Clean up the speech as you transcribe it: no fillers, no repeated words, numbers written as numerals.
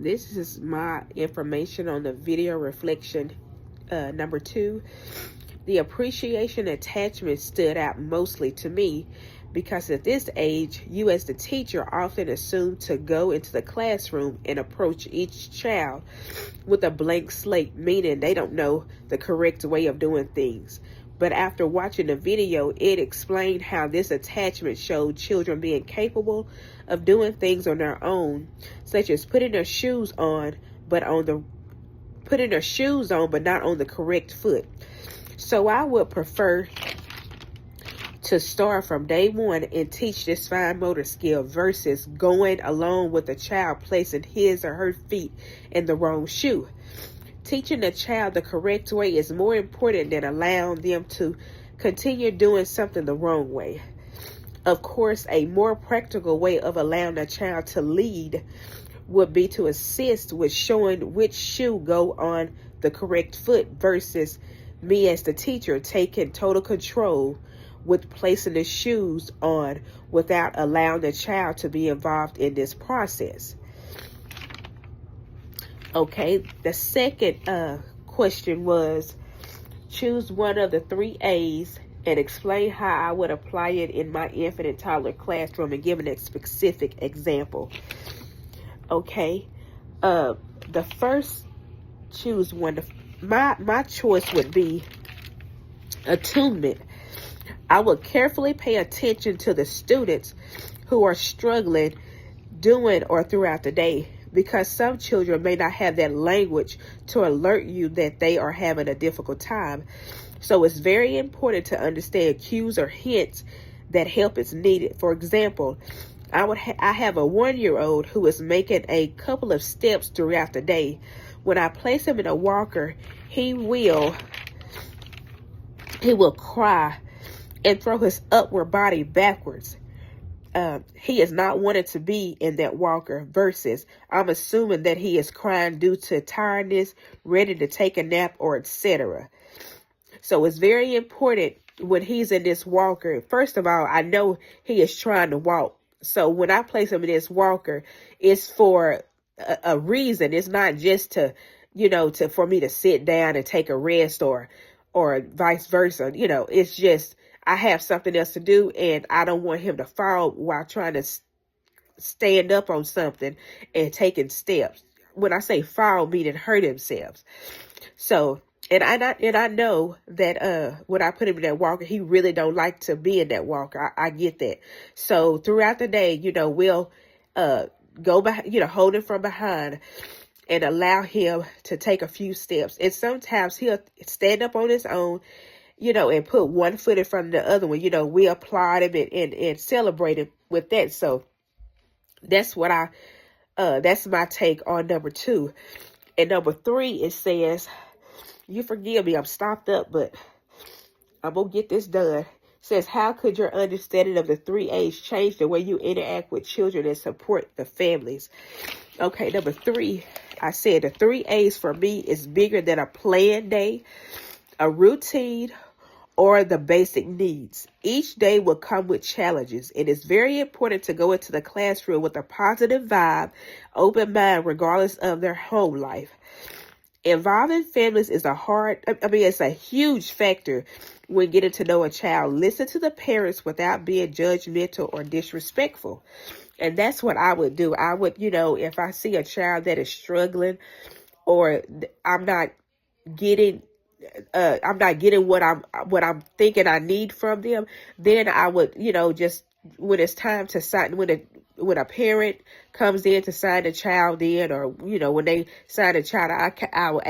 This is my information on the video reflection number 2. The appreciation attachment stood out mostly to me because at this age, you as the teacher often assume to go into the classroom and approach each child with a blank slate, meaning they don't know the correct way of doing things. But after watching the video, it explained how this attachment showed children being capable of doing things on their own, such as putting their shoes on, but not on the correct foot. So I would prefer to start from day one and teach this fine motor skill versus going along with a child placing his or her feet in the wrong shoe. Teaching the child the correct way is more important than allowing them to continue doing something the wrong way. Of course, a more practical way of allowing a child to lead would be to assist with showing which shoe go on the correct foot versus me as the teacher taking total control with placing the shoes on without allowing the child to be involved in this process. Okay, the second question was choose one of the 3 A's and explain how I would apply it in my infant and toddler classroom and give a specific example. Okay, the first choose one. My choice would be attunement. I would carefully pay attention to the students who are struggling doing or throughout the day, because some children may not have that language to alert you that they are having a difficult time. So it's very important to understand cues or hints that help is needed. For example, I have a 1-year-old who is making a couple of steps throughout the day. When I place him in a walker, he will cry and throw his upward body backwards. He is not wanting to be in that walker versus I'm assuming that he is crying due to tiredness, ready to take a nap, or etc. So it's very important when he's in this walker. First of all, I know he is trying to walk. So when I place him in this walker, it's for a reason. It's not just for me to sit down and take a rest or vice versa. It's just I have something else to do, and I don't want him to fall while trying to stand up on something and taking steps. When I say fall, meaning hurt themselves. So, and I know that when I put him in that walker, he really don't like to be in that walker. I get that. So throughout the day, we'll go behind, hold him from behind and allow him to take a few steps. And sometimes he'll stand up on his own, and put one foot in front of the other one. We applaud him and celebrate him with that. So that's what that's my take on number 2. And number 3, it says, you forgive me, I'm stopped up, but I'm going to get this done. It says, how could your understanding of the 3 A's change the way you interact with children and support the families? Okay, number 3, I said the 3 A's for me is bigger than a planned day, a routine, or the basic needs. Each day will come with challenges. It is very important to go into the classroom with a positive vibe, open mind, regardless of their home life. Involving families is it's a huge factor when getting to know a child. Listen to the parents without being judgmental or disrespectful. And that's what I would do. I would, if I see a child that is struggling or I'm not getting what I'm thinking I need from them, then I would, just when it's time to sign, when a parent comes in to sign a child in, or when they sign a child, I will